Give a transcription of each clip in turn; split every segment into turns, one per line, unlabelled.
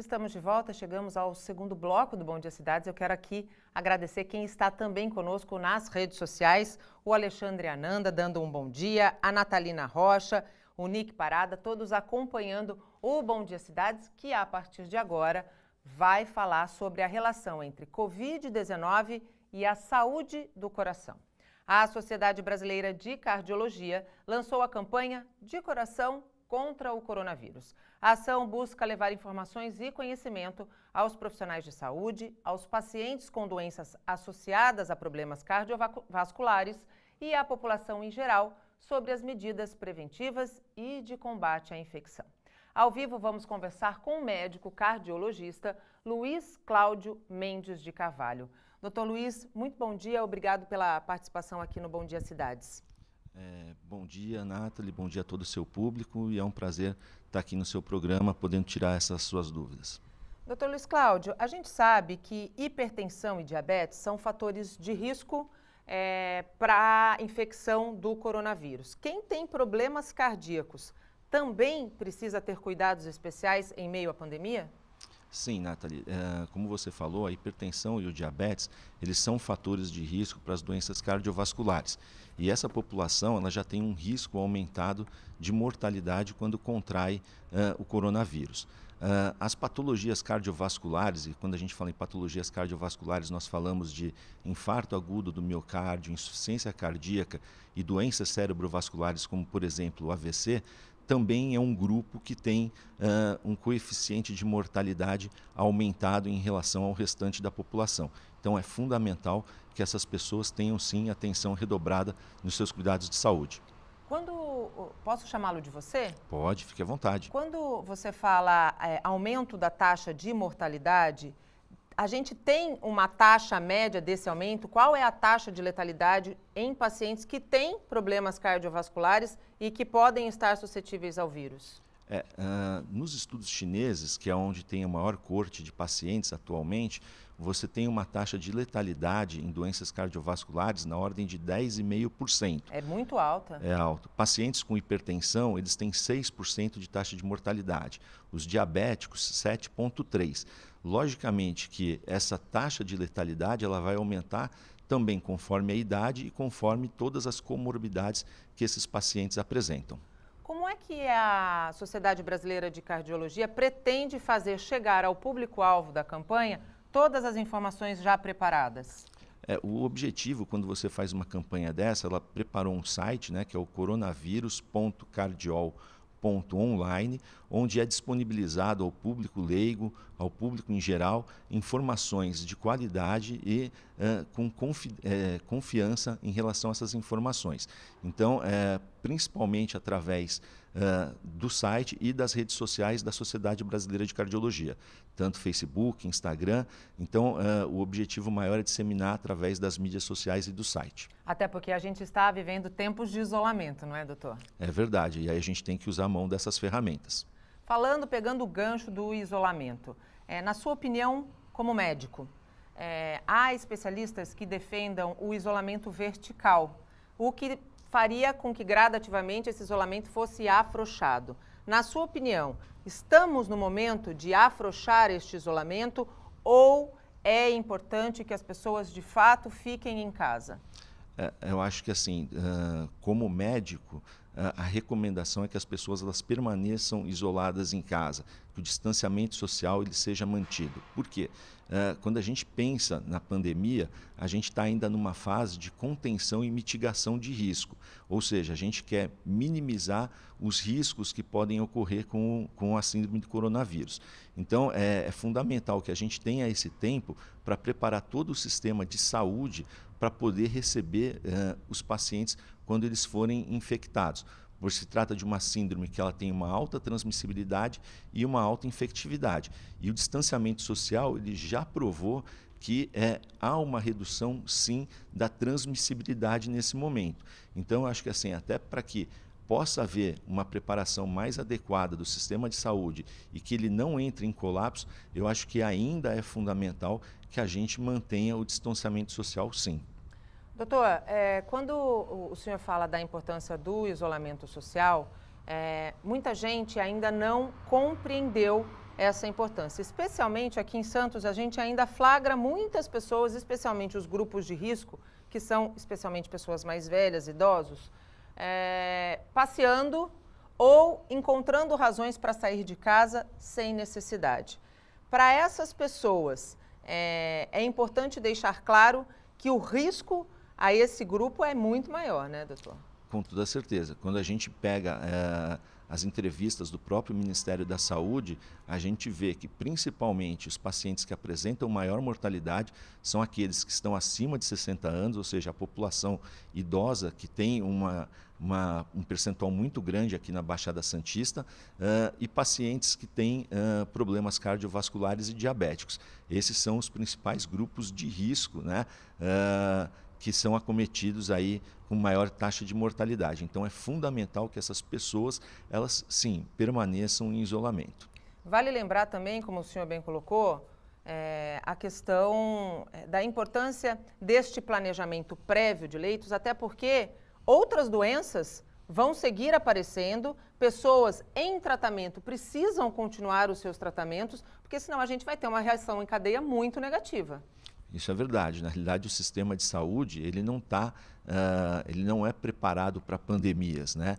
Estamos de volta, chegamos ao segundo bloco do Bom Dia Cidades. Eu quero aqui agradecer quem está também conosco nas redes sociais, o Alexandre Ananda dando um bom dia, a Natalina Rocha, o Nick Parada, todos acompanhando o Bom Dia Cidades, que a partir de agora vai falar sobre a relação entre Covid-19 e a saúde do coração. A Sociedade Brasileira de Cardiologia lançou a campanha De Coração contra o Coronavírus. A ação busca levar informações e conhecimento aos profissionais de saúde, aos pacientes com doenças associadas a problemas cardiovasculares e à população em geral sobre as medidas preventivas e de combate à infecção. Ao vivo, vamos conversar com o médico cardiologista Luiz Cláudio Mendes de Carvalho. Doutor Luiz, muito bom dia, obrigado pela participação aqui no Bom Dia Cidades.
Bom dia, Nathalie, bom dia a todo o seu público e é um prazer estar aqui no seu programa, podendo tirar essas suas dúvidas.
Doutor Luiz Cláudio, a gente sabe que hipertensão e diabetes são fatores de risco para a infecção do coronavírus. Quem tem problemas cardíacos também precisa ter cuidados especiais em meio à pandemia?
Sim, Nathalie, como você falou, a hipertensão e o diabetes, eles são fatores de risco para as doenças cardiovasculares. E essa população ela já tem um risco aumentado de mortalidade quando contrai o coronavírus. As patologias cardiovasculares, e quando a gente fala em patologias cardiovasculares, nós falamos de infarto agudo do miocárdio, insuficiência cardíaca e doenças cerebrovasculares, como por exemplo o AVC, também é um grupo que tem um coeficiente de mortalidade aumentado em relação ao restante da população. Então é fundamental que essas pessoas tenham sim atenção redobrada nos seus cuidados de saúde.
Posso chamá-lo de você?
Pode, fique à vontade.
Quando você fala aumento da taxa de mortalidade, a gente tem uma taxa média desse aumento? Qual é a taxa de letalidade em pacientes que têm problemas cardiovasculares e que podem estar suscetíveis ao vírus?
Nos estudos chineses, que é onde tem a maior corte de pacientes atualmente, você tem uma taxa de letalidade em doenças cardiovasculares na ordem de 10,5%.
É muito alta.
É alto. Pacientes com hipertensão, eles têm 6% de taxa de mortalidade. Os diabéticos, 7,3%. Logicamente que essa taxa de letalidade ela vai aumentar também conforme a idade e conforme todas as comorbidades que esses pacientes apresentam.
Como é que a Sociedade Brasileira de Cardiologia pretende fazer chegar ao público-alvo da campanha todas as informações já preparadas?
O objetivo, quando você faz uma campanha dessa, ela preparou um site, que é o coronavírus.cardiol.online, onde é disponibilizado ao público leigo, ao público em geral, informações de qualidade e com confiança em relação a essas informações. Então, principalmente através do site e das redes sociais da Sociedade Brasileira de Cardiologia, tanto Facebook, Instagram. Então, o objetivo maior é disseminar através das mídias sociais e do site.
Até porque a gente está vivendo tempos de isolamento, não é, doutor?
É verdade, e aí a gente tem que usar a mão dessas ferramentas.
Pegando o gancho do isolamento, na sua opinião, como médico, há especialistas que defendam o isolamento vertical, o que faria com que gradativamente esse isolamento fosse afrouxado. Na sua opinião, estamos no momento de afrouxar este isolamento ou é importante que as pessoas de fato fiquem em casa?
Eu acho que assim, como médico, a recomendação é que as pessoas elas permaneçam isoladas em casa, que o distanciamento social ele seja mantido. Por quê? Quando a gente pensa na pandemia, a gente está ainda numa fase de contenção e mitigação de risco. Ou seja, a gente quer minimizar os riscos que podem ocorrer com a síndrome do coronavírus. Então, é fundamental que a gente tenha esse tempo para preparar todo o sistema de saúde para poder receber os pacientes quando eles forem infectados. Porque se trata de uma síndrome que ela tem uma alta transmissibilidade e uma alta infectividade. E o distanciamento social ele já provou que há uma redução, sim, da transmissibilidade nesse momento. Então, eu acho que assim, até para que possa haver uma preparação mais adequada do sistema de saúde e que ele não entre em colapso, eu acho que ainda é fundamental que a gente mantenha o distanciamento social, sim.
Doutor, quando o senhor fala da importância do isolamento social, muita gente ainda não compreendeu essa importância. Especialmente aqui em Santos, a gente ainda flagra muitas pessoas, especialmente os grupos de risco, que são especialmente pessoas mais velhas, idosos, passeando ou encontrando razões para sair de casa sem necessidade. Para essas pessoas, é importante deixar claro que o risco a esse grupo é muito maior, né, doutor?
Com toda certeza. Quando a gente pega as entrevistas do próprio Ministério da Saúde, a gente vê que principalmente os pacientes que apresentam maior mortalidade são aqueles que estão acima de 60 anos, ou seja, a população idosa que tem um percentual muito grande aqui na Baixada Santista, e pacientes que têm problemas cardiovasculares e diabéticos. Esses são os principais grupos de risco, né? Que são acometidos aí com maior taxa de mortalidade. Então é fundamental que essas pessoas, elas sim, permaneçam em isolamento.
Vale lembrar também, como o senhor bem colocou, a questão da importância deste planejamento prévio de leitos, até porque outras doenças vão seguir aparecendo, pessoas em tratamento precisam continuar os seus tratamentos, porque senão a gente vai ter uma reação em cadeia muito negativa.
Isso é verdade. Na realidade, o sistema de saúde ele não é preparado para pandemias, né?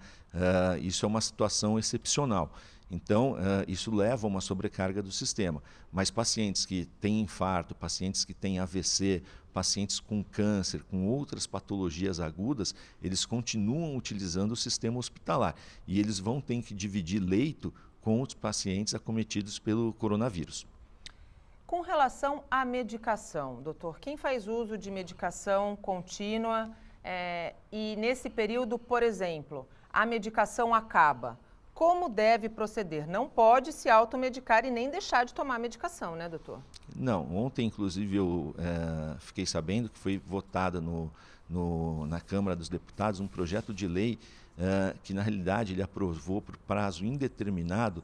Isso é uma situação excepcional. Então, isso leva a uma sobrecarga do sistema. Mas pacientes que têm infarto, pacientes que têm AVC, pacientes com câncer, com outras patologias agudas, eles continuam utilizando o sistema hospitalar. E eles vão ter que dividir leito com os pacientes acometidos pelo coronavírus.
Com relação à medicação, doutor, quem faz uso de medicação contínua e nesse período, por exemplo, a medicação acaba, como deve proceder? Não pode se automedicar e nem deixar de tomar medicação, né, doutor?
Não, ontem inclusive eu fiquei sabendo que foi votada na Câmara dos Deputados um projeto de lei que na realidade ele aprovou por prazo indeterminado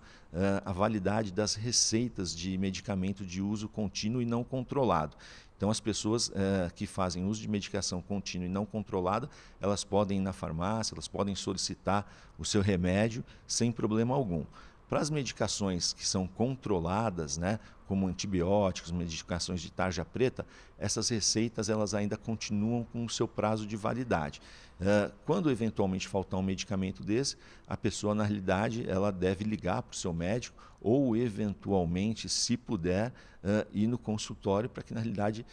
a validade das receitas de medicamento de uso contínuo e não controlado. Então as pessoas que fazem uso de medicação contínua e não controlada, elas podem ir na farmácia, elas podem solicitar o seu remédio sem problema algum. Para as medicações que são controladas, né, como antibióticos, medicações de tarja preta, essas receitas elas ainda continuam com o seu prazo de validade. Quando eventualmente faltar um medicamento desse, a pessoa na realidade ela deve ligar para o seu médico ou eventualmente, se puder, ir no consultório para que na realidade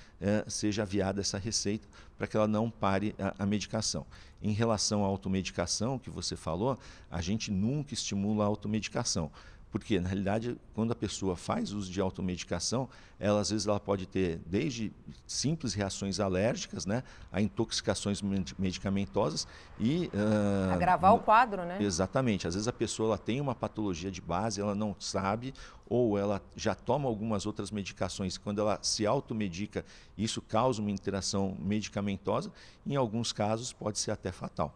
seja aviada essa receita para que ela não pare a medicação. Em relação à automedicação que você falou, a gente nunca estimula a automedicação. Porque, na realidade, quando a pessoa faz uso de automedicação, às vezes ela pode ter desde simples reações alérgicas, né, a intoxicações medicamentosas e...
agravar o quadro, né?
Exatamente. Às vezes a pessoa ela tem uma patologia de base, ela não sabe, ou ela já toma algumas outras medicações. Quando ela se automedica, isso causa uma interação medicamentosa, em alguns casos pode ser até fatal.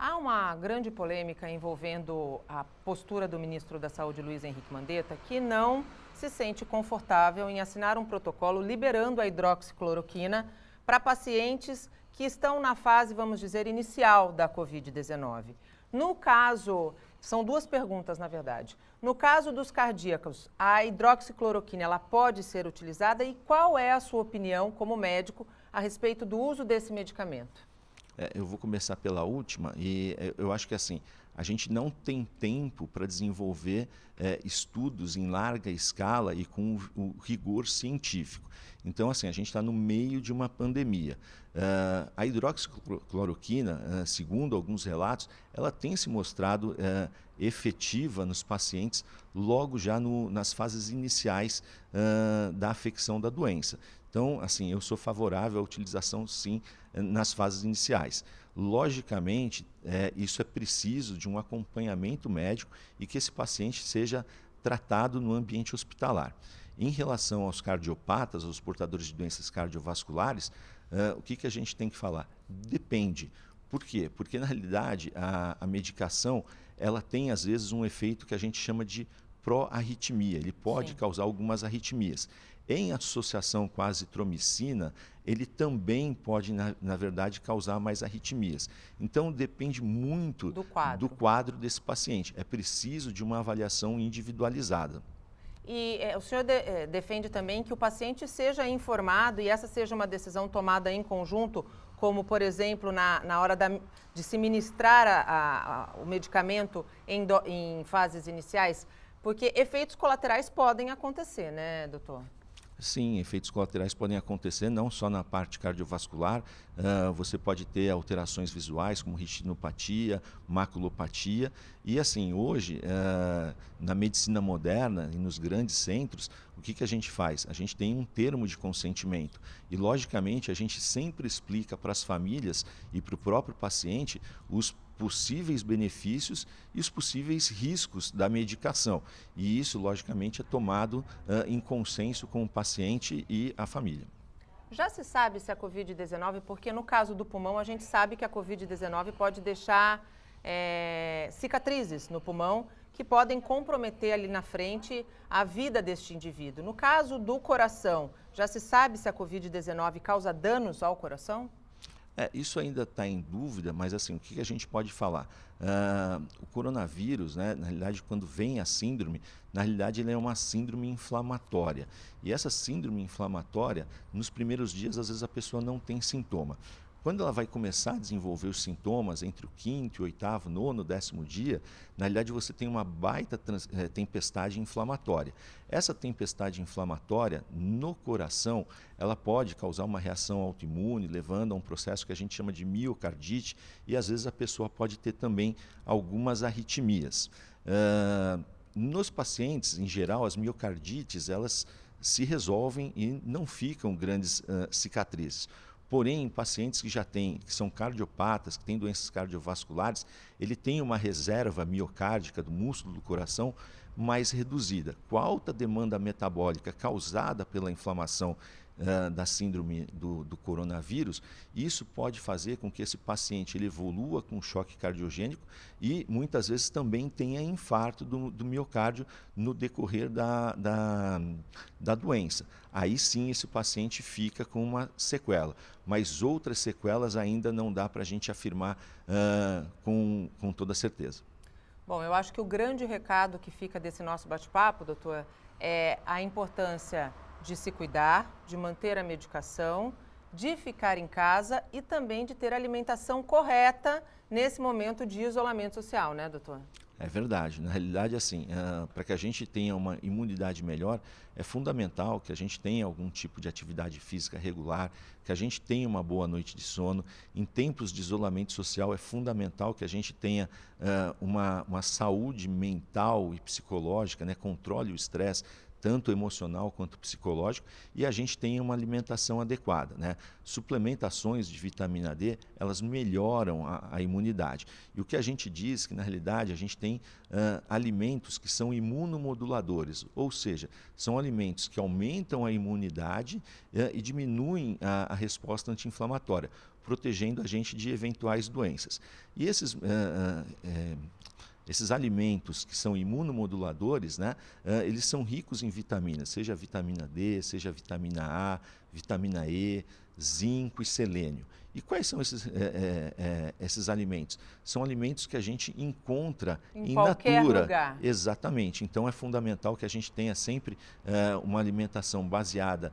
Há uma grande polêmica envolvendo a postura do ministro da Saúde, Luiz Henrique Mandetta, que não se sente confortável em assinar um protocolo liberando a hidroxicloroquina para pacientes que estão na fase, vamos dizer, inicial da Covid-19. No caso, são duas perguntas, na verdade. No caso dos cardíacos, a hidroxicloroquina ela pode ser utilizada e qual é a sua opinião como médico a respeito do uso desse medicamento?
Eu vou começar pela última e eu acho que assim, a gente não tem tempo para desenvolver estudos em larga escala e com o rigor científico. Então, assim, a gente está no meio de uma pandemia. A hidroxicloroquina, segundo alguns relatos, ela tem se mostrado efetiva nos pacientes logo já nas fases iniciais da afecção da doença. Então, assim, eu sou favorável à utilização, sim, nas fases iniciais. Logicamente, isso é preciso de um acompanhamento médico e que esse paciente seja tratado no ambiente hospitalar. Em relação aos cardiopatas, aos portadores de doenças cardiovasculares, o que a gente tem que falar? Depende. Por quê? Porque, na realidade, a medicação ela tem, às vezes, um efeito que a gente chama de pró-arritmia. Ele pode causar algumas arritmias. Em associação com a azitromicina, ele também pode, na verdade, causar mais arritmias. Então, depende muito do quadro desse paciente. É preciso de uma avaliação individualizada.
E o senhor defende também que o paciente seja informado e essa seja uma decisão tomada em conjunto, como, por exemplo, na hora de se ministrar o medicamento em fases iniciais, porque efeitos colaterais podem acontecer, né, doutor?
Sim, efeitos colaterais podem acontecer não só na parte cardiovascular, você pode ter alterações visuais como retinopatia, maculopatia e assim, hoje na medicina moderna e nos grandes centros, o que a gente faz? A gente tem um termo de consentimento e logicamente a gente sempre explica para as famílias e para o próprio paciente os possíveis benefícios e os possíveis riscos da medicação. E isso, logicamente, é tomado em consenso com o paciente e a família.
Já se sabe se a Covid-19, porque no caso do pulmão a gente sabe que a Covid-19 pode deixar cicatrizes no pulmão que podem comprometer ali na frente a vida deste indivíduo. No caso do coração, já se sabe se a Covid-19 causa danos ao coração?
Isso ainda está em dúvida, mas assim, o que a gente pode falar? O coronavírus, né, na realidade, quando vem a síndrome, na realidade ele é uma síndrome inflamatória. E essa síndrome inflamatória, nos primeiros dias, às vezes a pessoa não tem sintoma. Quando ela vai começar a desenvolver os sintomas entre o 5º, 8º, 9º, 10º dia, na realidade você tem uma baita tempestade inflamatória. Essa tempestade inflamatória no coração, ela pode causar uma reação autoimune, levando a um processo que a gente chama de miocardite e às vezes a pessoa pode ter também algumas arritmias. Nos pacientes, em geral, as miocardites, elas se resolvem e não ficam grandes cicatrizes. Porém, em pacientes que são cardiopatas, que têm doenças cardiovasculares, ele tem uma reserva miocárdica do músculo do coração mais reduzida. Com a alta demanda metabólica causada pela inflamação da síndrome do coronavírus, isso pode fazer com que esse paciente ele evolua com choque cardiogênico e muitas vezes também tenha infarto do miocárdio no decorrer da doença. Aí sim esse paciente fica com uma sequela, mas outras sequelas ainda não dá para a gente afirmar com toda certeza.
Bom, eu acho que o grande recado que fica desse nosso bate-papo, doutor, é a importância de se cuidar, de manter a medicação, de ficar em casa e também de ter a alimentação correta nesse momento de isolamento social, né, doutor?
É verdade. Na realidade, assim, para que a gente tenha uma imunidade melhor, é fundamental que a gente tenha algum tipo de atividade física regular, que a gente tenha uma boa noite de sono. Em tempos de isolamento social, é fundamental que a gente tenha uma saúde mental e psicológica, né? Controle o estresse, tanto emocional quanto psicológico, e a gente tem uma alimentação adequada, né? Suplementações de vitamina D, elas melhoram a imunidade. E o que a gente diz que, na realidade, a gente tem alimentos que são imunomoduladores, ou seja, são alimentos que aumentam a imunidade e diminuem a resposta anti-inflamatória, protegendo a gente de eventuais doenças. E esses alimentos que são imunomoduladores, né, eles são ricos em vitaminas, seja a vitamina D, seja a vitamina A, vitamina E, zinco e selênio. E quais são esses alimentos? São alimentos que a gente encontra em
qualquer
natura.
Lugar.
Exatamente. Então é fundamental que a gente tenha sempre uma alimentação baseada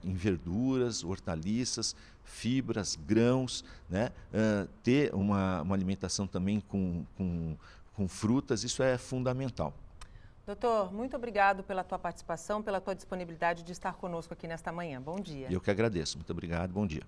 em verduras, hortaliças, fibras, grãos, né? Ter uma alimentação também com frutas, isso é fundamental.
Doutor, muito obrigado pela tua participação, pela tua disponibilidade de estar conosco aqui nesta manhã. Bom dia.
Eu que agradeço. Muito obrigado. Bom dia.